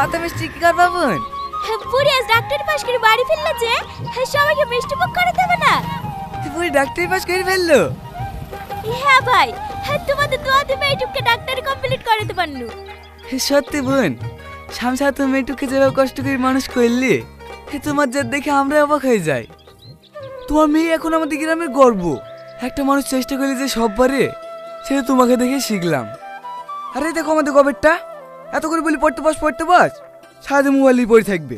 অত মিষ্টি কি করবা বোন? বুড়ি আজ ডাক্তারি পাশ করে বাড়ি ফিরলে যে সবাইকে মিষ্টি মুখ করে দেবে না? বুড়ি ডাক্তারি পাশ করে ফেললো? হ্যাঁ ভাই, তোমাদের দোয়াতে মেয়েটুককে ডাক্তারি কমপ্লিট করাতে পারলু। সত্যি বোন, শামসা তো মেয়েটুককে যেভাবে কষ্ট করে মানুষ করলি, তোমার যা দেখে আমরা অবাক হয়ে যাই। তোমার মেয়ে এখন আমাদের গ্রামের গর্ব। একটা মানুষ চেষ্টা করলে যে সব পারে, সেটা তোমাকে দেখে শিখলাম। আরে দেখো আমাদের গবেরটা, এত করে বলি পড়তে বস, সারাদিন মোবাইল পড়ে থাকবে।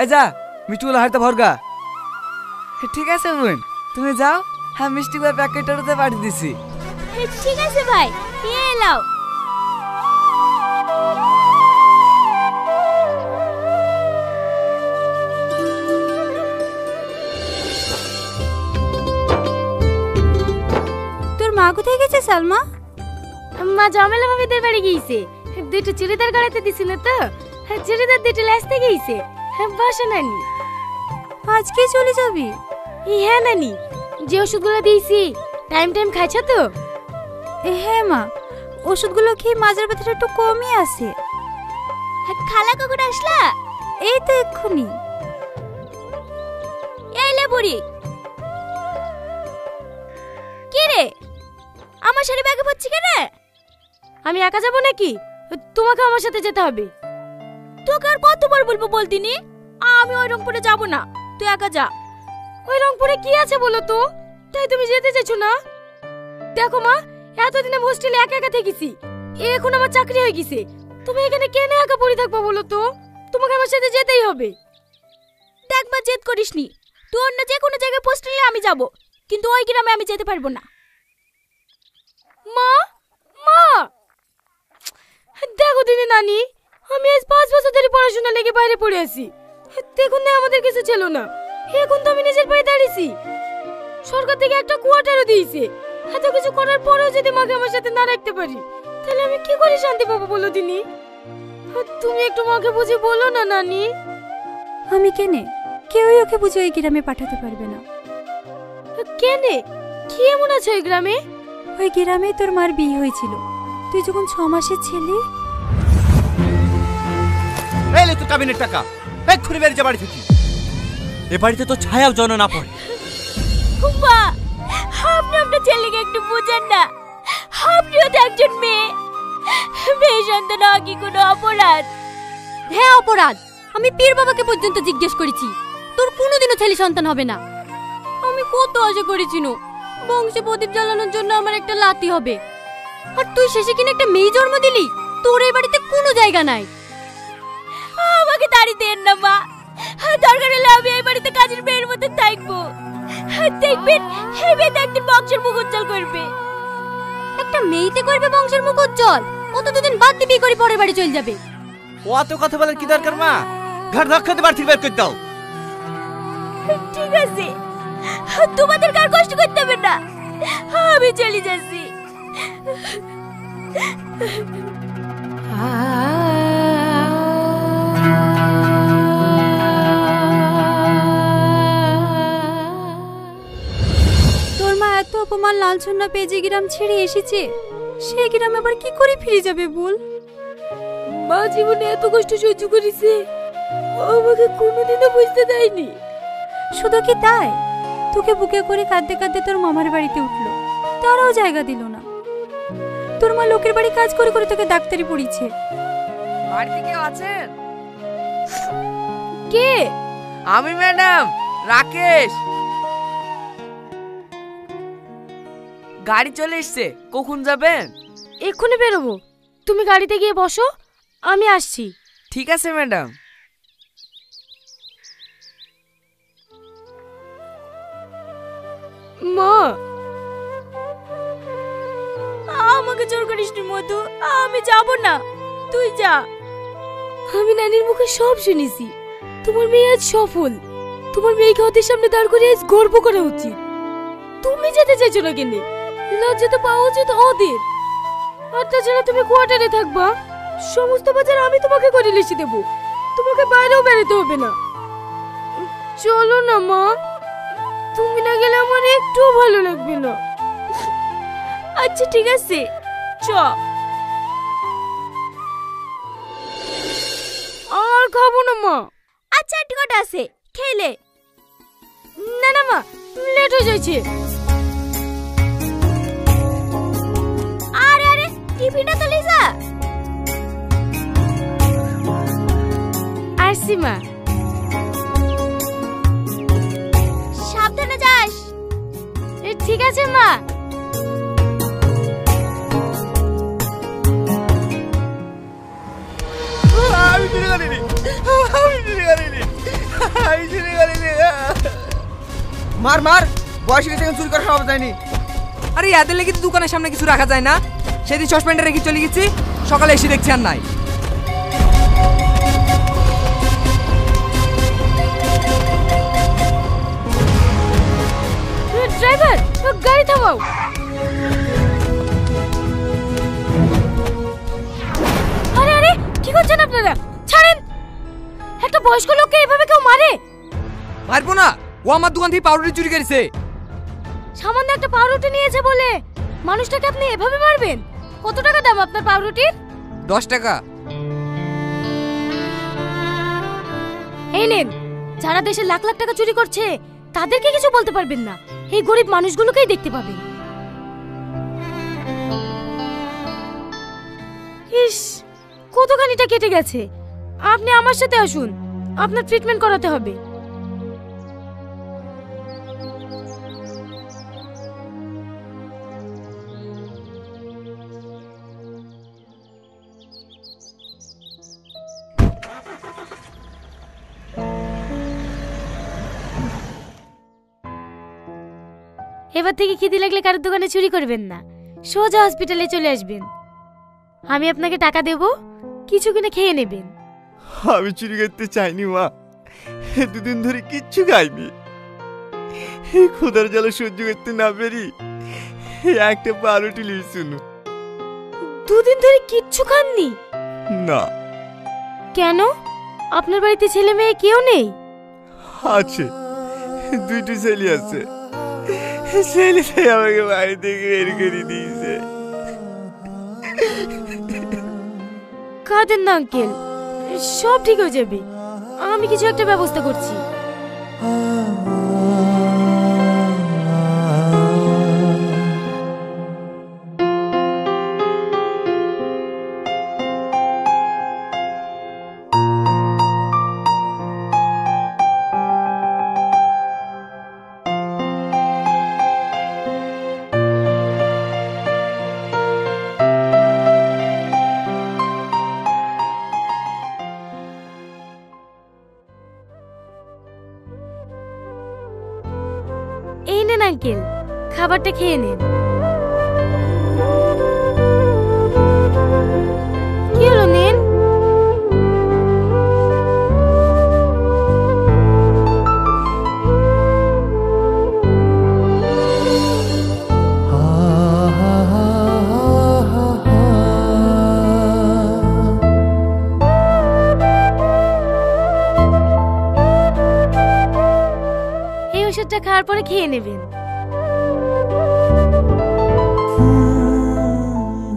এই যা মিষ্টিগুলো হাতে ভরগা। ঠিক আছে বোন, তুমি যাও, হ্যাঁ মিষ্টিগুলো প্যাকেটটাতে পাঠিয়ে দিছি। ঠিক আছে ভাই, এলাও। তোর মা কোথায় গেছে সালমা? মা জমেলা ভাবিদের বাড়ি গিয়েছে। দুটো চুড়িদার গাড়াতে দিছিল তো, চুড়িদার দুটো লাসতে গিয়েছে। বসো নানি। আজকে চলে যাবি? হ্যাঁ নানি, যে ওষুধগুলো দিয়েছি টাইম খাইছ তো? হ্যাঁ মা, ওষুধগুলো খেয়ে মাজার ব্যথাটা একটু কমই আছে। খালা কখন আসলা? এই তো এক্ষুনি। এলে বুড়ি। কি রে, আমার শাড়ি ব্যাগে পড়ছি কেন? আমি একা যাব নাকি? তোমাকে আমার সাথে যেতে হবে। তোকে আর কতবার বলবো বলতিনি? আমি ওই রংপুরে যাব না, তুই একা যা। ওই রংপুরে কি আছে বলো তো, তাই তুমি যেতে চাইছো না? দেখো মা, এতদিন আমি হোস্টেলে একা একা থেকেছি, এখন আমার চাকরি হয়ে গেছে। তুমি এখানে কেন একা পড়ে থাকবা বলো তো? তোমাকে আমার সাথে যেতেই হবে। দেখবা জেদ করিসনি, তুই অন্য যে কোনো জায়গায় পোস্ট নিলে আমি যাব, কিন্তু ওই গ্রামে আমি যেতে পারবো না। মা, মা দেখো দিদি নানি, আমি আজ 5 বছর ধরে পড়াশোনা লেগে বাইরে পড়ে আছি। দেখুন না আমাদের কিছু ছিল না, এখন তো আমি নিজের পায়ে দাঁড়িয়েছি। সরকার থেকে একটা কোয়ার্টারও দিয়েছে। এত কিছু করার পরেও যদি মাকে আমার সাথে না রাখতে পারি, তাহলে আমি কি করে শান্তি পাবো বলো দিনি? তুমি একটু মাকে বুঝে বলো না নানি। আমি কেনে? কেউই ওকে বুঝে ওই গ্রামে পাঠাতে পারবে না। কেনে? কি এমন আছে ওই গ্রামে? ওই গ্রামে তোর মার বিয়ে হয়েছিল, তুই যখন 6 মাসের ছেলে। এই লে তোর কাবিনের টাকা, এক্ষুনি বেরিয়ে যা বাড়ি থেকে। এ বাড়িতে তো ছায়াও জন না পড়ে। মা, আপনি আপনার ছেলেকে একটু বুঝেন না। আপনিও তো একজন মেয়ে, মেয়ে সন্তান হওয়া কি কোনো অপরাধ? হ্যাঁ অপরাধ। আমি পীর বাবাকে পর্যন্ত জিজ্ঞেস করেছি, তোর কোনোদিনও ছেলে সন্তান হবে না। আমি কত আশা করেছিল বংশে প্রদীপ জ্বালানোর জন্য আমার একটা লাতি হবে, আর তুই শেষে কিনা একটা মেয়ে জন্ম দিলি। তোর এই বাড়িতে কোনো জায়গা নাই। আমাকে তাড়ি দেন না মা, দরকার হলে আমি এই বাড়িতে কাজের মেয়ের মতো থাকবো। দেখবেন এই মেয়েটা একদিন বংশের মুখ উজ্জ্বল করবে। একটা মেয়েতে করবে বংশের মুখ উজ্জ্বল, ও তো দুদিন বাদ দিবি করে পরের বাড়ি চলে যাবে। ও এত কথা বলার কি দরকার মা? ঘর ধাক্কাতে বাড়ি থেকে বের করে দাও। ঠিক আছে, তোমাদের কার কষ্ট করতে হবে না, আমি চলে যাচ্ছি। তোর মা এত অপমান লাঞ্ছনা পেয়ে যে গ্রাম ছেড়ে এসেছে, সেই গ্রামে আবার কি করে ফিরে যাবে বল? মা জীবনে এত কষ্ট সহ্য করেছে, আমাকে কোনোদিনও বুঝতে দেয়নি। শুধু কি তাই, তোকে বুকে করে কাঁদতে কাঁদতে তোর মামার বাড়িতে উঠলো, তারাও জায়গা দিল না। তোর মা লোকের বাড়ি কাজ করে করে তোকে ডাক্তারি পড়িয়েছে। বাড়িতে কেউ আছেন? কে? আমি ম্যাডাম, রাকেশ। গাড়ি চলে এসছে, কখন যাবেন? এক্ষুনি বেরোবো, তুমি গাড়িতে গিয়ে বসো, আমি আসছি। ঠিক আছে ম্যাডাম। মা, আমাকে জোর করিস নি মধু, আমি যাব না, তুই যা। আমি নানির মুখে সব শুনেছি, তোমার মেয়ে আজ সফল। তোমার মেয়েকে ওদের সামনে দাঁড় করে আজ গর্ব করা উচিত। তুমি যেতে চাইছো না কেন? লজ্জা তো পাওয়া উচিত ওদের। আর তাছাড়া তুমি কোয়ার্টারে থাকবা, সমস্ত বাজার আমি তোমাকে করে লিখে দেবো, তোমাকে বাইরেও বেরোতে হবে না। চলো না মা, তুমি না গেলে আমার একটুও ভালো লাগবে না। আচ্ছা ঠিক আছে, চ। খাবো না মা। আচ্ছা একটু কটা আছে, খেলে। না না মা, লেট হয়ে যাচ্ছে। আরে আরে, টিফিনটা তো লিজা। আসছি মা। সাবধানে যাস। ঠিক আছে মা। মার মার, বয়স গেছে চুরি করা সব যায়নি। আরে এদের লেগে তো দোকানের সামনে কিছু রাখা যায় না? সেদিন সসপ্যান্ডে রেখে চলে গেছি, সকালে এসে দেখছি আর নাই। ড্রাইভার, গাড়ি থামাও। আরে আরে, কি করছেন আপনারা? ছাড়েন। একটা বয়স্ক লোককে এভাবে কেউ মারে? মারবো না, ও আমার দোকান থেকে পাউরুটি চুরি করেছে। সামান্য একটা পাউরুটি নিয়েছে বলে মানুষটাকে আপনি এভাবে মারবেন? কত টাকা দাম আপনার পাউরুটির? 10 টাকা। এই নেন, যারা দেশে লাখ লাখ টাকা চুরি করছে তাদেরকে কিছু বলতে পারবেন না, এই গরিব মানুষগুলোকেই দেখতে পাবেন। ইস, কতখানিটা কেটে গেছে। আপনি আমার সাথে আসুন, আপনার ট্রিটমেন্ট করাতে হবে। এবার থেকে খিদে লাগলে কারোর দোকানে চুরি করবেন না, সোজা হসপিটালে চলে আসবেন। আমি আপনাকে টাকা দেব, কিছু কিনে খেয়ে নেবেন। আমি চুরি করতে চাইনি মা, দুদিন ধরে কিচ্ছু খাইনি। ক্ষুধার জ্বালা সহ্য করতে না পেরি একটা পাউরুটি লিয়েছিল। দুদিন ধরে কিচ্ছু খাননি? না। কেন? আপনার বাড়িতে ছেলে মেয়ে কেউ নেই? আছে, 2টি ছেলে আছে। ছেলেটাই আমাকে বাড়ি থেকে বের করে দিয়েছে। কাঁদেন না আঙ্কেল, সব ঠিক হয়ে যাবে। আমি কিছু একটা ব্যবস্থা করছি। এই নেন আঙ্কেল, খাবারটা খেয়ে নেন। কি হলো, নেন। ওষুধটা খাওয়ার পরে খেয়ে নেবেন।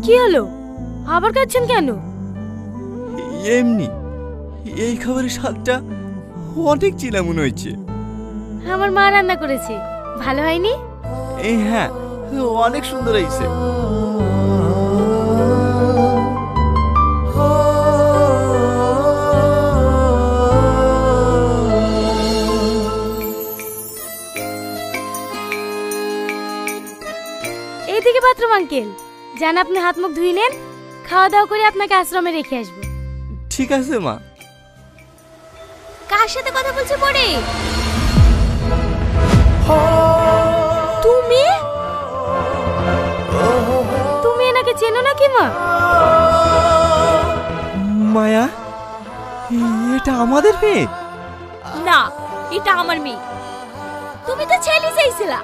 কি হলো, আবার কাঁদছেন কেন? এমনি, এই খাবারের স্বাদটা অনেক চিনা মনে হয়েছে। আমার মা রান্না করেছে, ভালো হয়নি? হ্যাঁ, অনেক সুন্দর হয়েছে। এইদিকে বাথরুম আঙ্কেল, যান আপনি হাত মুখ ধুয়ে নেন, খাওয়া দাওয়া করে আপনাকে আশ্রমে রেখে আসবো। ঠিক আছে মা। কার সাথে কথা বলছো পরে? তুমি তুমি এনাকে চেনো নাকি মা? মায়া, এটা আমাদের মেয়ে? না, এটা আমার মেয়ে। তুমি তো ছেলে চাইছিলা,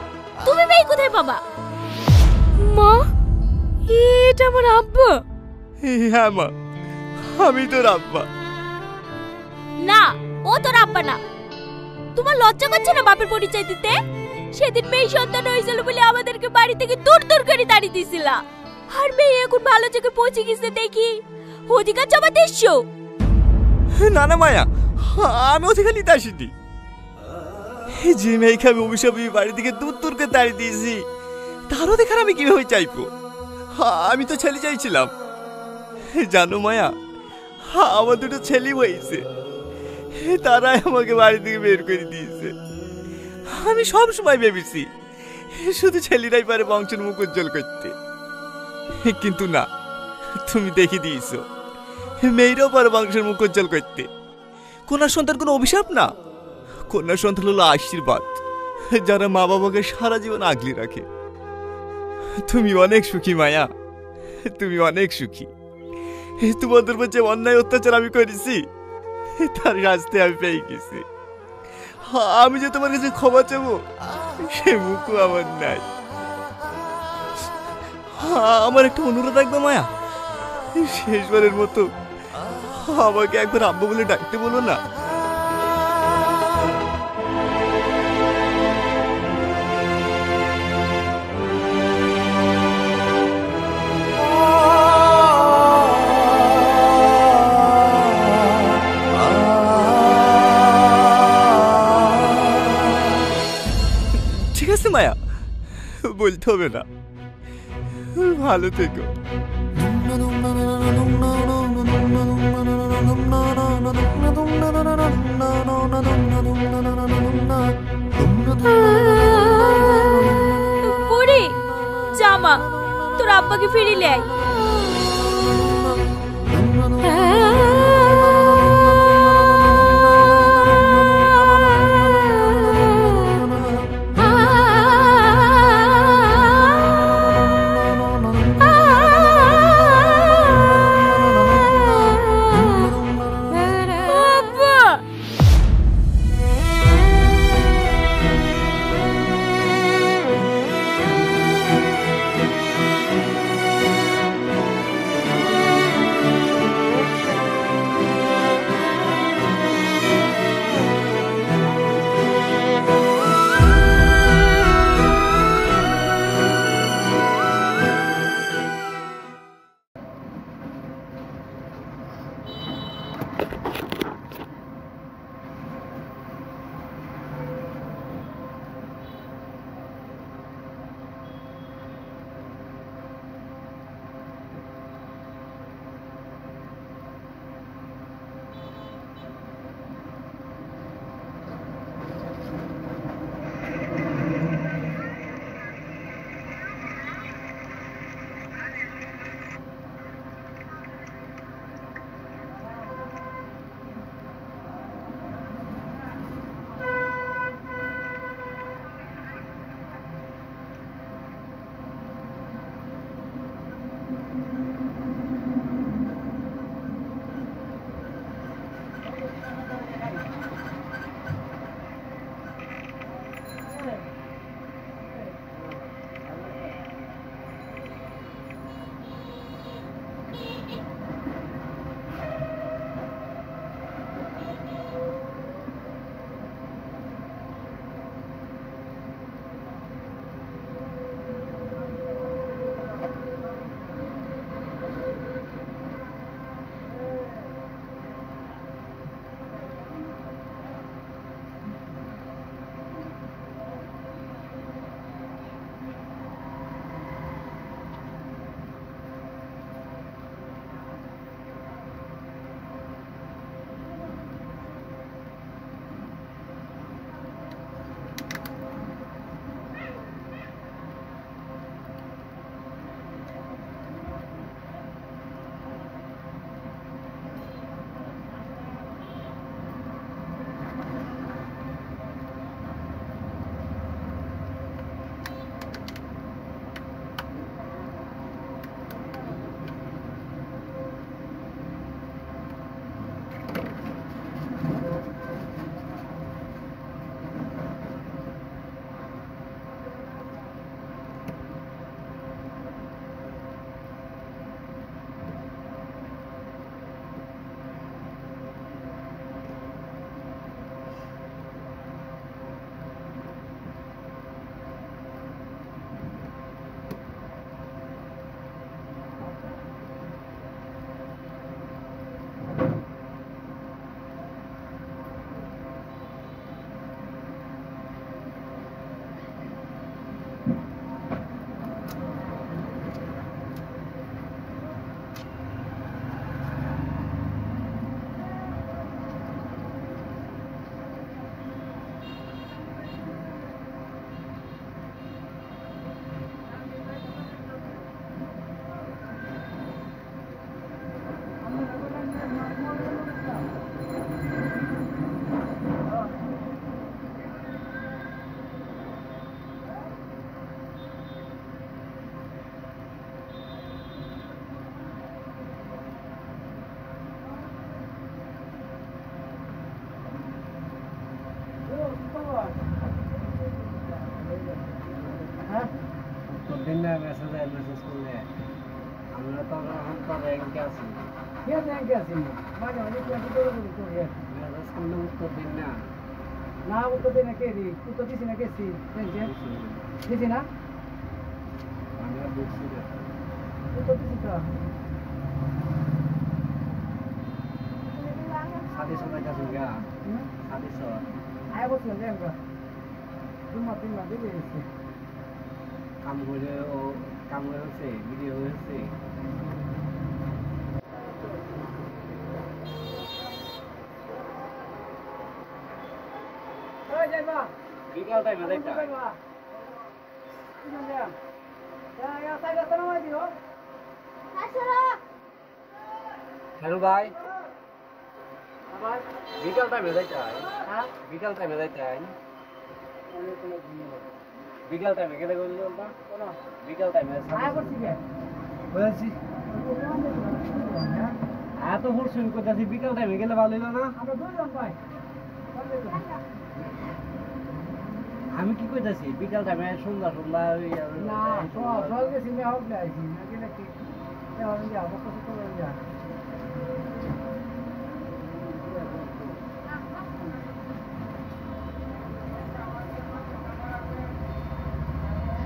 তুমি মেয়ে কোথায় পাবা? মা, এটা আমার আব্বা। হ্যাঁ মা, আমি তোর আব্বা। না, ও তোর আব্বা না। তোমার লজ্জা করছে না বাপের পরিচয় দিতে? সেদিন মেয়ে সন্তান হয়েছিল বলে আমাদেরকে বাড়ি থেকে দূর দূর করে তাড়িয়ে দিছিলা, আর মেয়ে এখন ভালো জায়গায় পৌঁছে গেছে দেখি অধিকার জমা দিচ্ছো। না না মায়া, আমি ওদিকে নিতে আসিনি। যে মেয়েকে আমি অভিশাপ বাড়ি থেকে দূর দূরকে তাড়িয়ে দিয়েছি, তারও দেখার আমি কিভাবে চাইবো? আমি তো ছেলে চাইছিলাম। জানো মায়া, আমার দুটো ছেলে হয়েছে, তারাই আমাকে বাড়ি থেকে বের করে দিয়েছে। আমি সব সময় ভেবেছি শুধু ছেলেরাই পারে বংশের মুখ উজ্জ্বল করতে, কিন্তু না, তুমি দেখে দিয়েছো মেয়েরাও পারে বংশের মুখ উজ্জ্বল করতে। কন্যা সন্তান কোনো অভিশাপ না, কন্যা সন্তান হলো আশীর্বাদ, যারা মা বাবাকে সারা জীবন আগলে রাখে। তুমি অনেক সুখী মায়া, তুমি অনেক সুখী। তোমাদের উপর যে অন্যায় অত্যাচার আমি করেছি, তার শাস্তি আমি পেয়ে গেছি। আমি যে তোমার কাছে ক্ষমা চাবো, সে মুখও আমার নাই। আমার একটা অনুরোধ রাখবে মায়া, শেষবারের মতো আমাকে একবার আব্বু বলে ডাকতে বলো না। ঠিক আছে মায়া, বলতে হবে না। ভালো থেকো। বুড়ি জামা, তোর আব্বাকে ফিরিলে আয়। মেসেজ করলে আমরা তো এখন তো ব্যাংকে আছি কে ব্যাংকে আছি মাঝে মাঝে কি করে করে মেসেজ করলে উত্তর দিন না না উত্তর দিই না কে দি উত্তর দিছি না কেছি দিছি না আমি আর বুঝছি না উত্তর দিছি তো সাথে সাথে কাছে গা সাথে সাথে আয় বলছিলাম যে আমরা 2 মাস দিলে এসে কাম করে ও কাম হয়েছে ভিডিও হয়েছে ওই যাইবা বিকাল টাইমে দেখটা যাইবা ইয়া সাইডে তো নামাই দিও হ্যালো ভাই আবার বিকাল টাইমে দেখটা হ্যাঁ বিকাল টাইমে দেখটা বিকাল টাইমে গেলে বললি না কোন বিকাল টাইমে আয় করছি কে বলছি এত হুড়সুড় করতেছি বিকাল টাইমে গেলে ভালো হলো না আমরা দুজন ভাই আমি কি কইতাছি বিকাল টাইমে সন্ধ্যা সন্ধ্যা ওই না সব গেছি মে হোক যাইছি না গেলে কি এখন যা বকস করে যা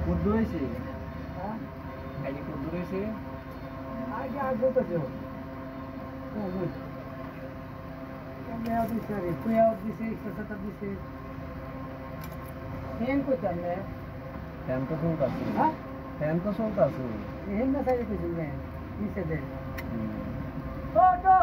কত হয়েছে হ্যাঁ আইডি কত হয়েছে আগে আগে বলতেছে ও বুঝ আমি আর দিছি রে তুই আর দিছি 170 দিছি হেন কইতাম না ফ্যান তো চলতেছে হ্যাঁ ফ্যান তো চলতেছে হেন না সাইডে কইছিস না নিচে দে ও তো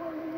বলি